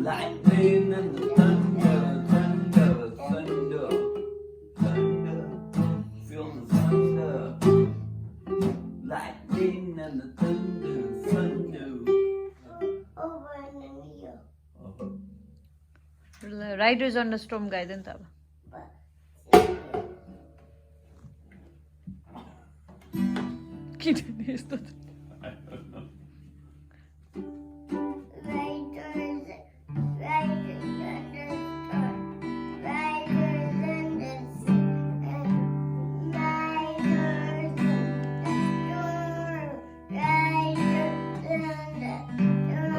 Lightning and the thunder, thunder, thunder, thunder. Feel the thunder. Lightning and the thunder, thunder. Over in the New Riders on the Storm Gaiden tava. কি জানিস তো?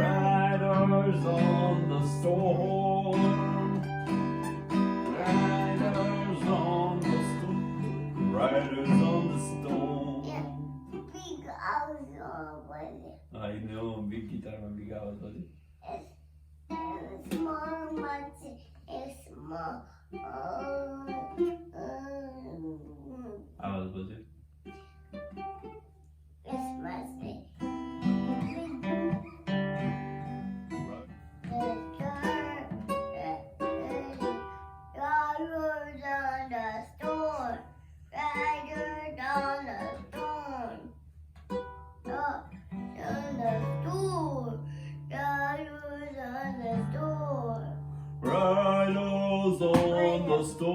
Riders on the storm. Riders on the storm. Riders on the storm. big house over there. I know, big guitar में big आवाज वाली. Small much is small. आवाज बजे. Christmas Day. Riders on the storm. Riders on the storm. On the storm. Riders on the storm. Riders on the storm.